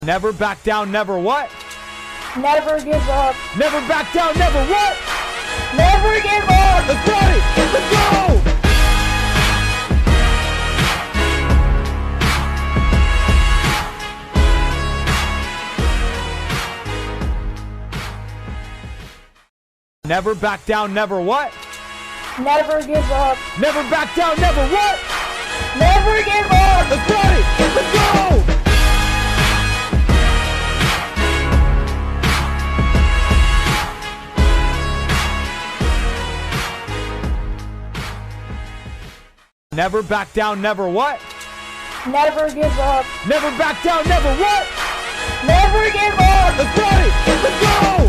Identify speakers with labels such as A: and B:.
A: Never back down, never what?
B: Never give up.
A: Never back down, never what?
B: Never give up.
A: Let's party! Let's go! Never back down, never what?
B: Never give up.
A: Never back down, never what?
B: Never give up.
A: Let's party! Let's go! Never back down, never what?
B: Never give up.
A: Never back down, never what?
B: Never give up.
A: Let's party! Let's go!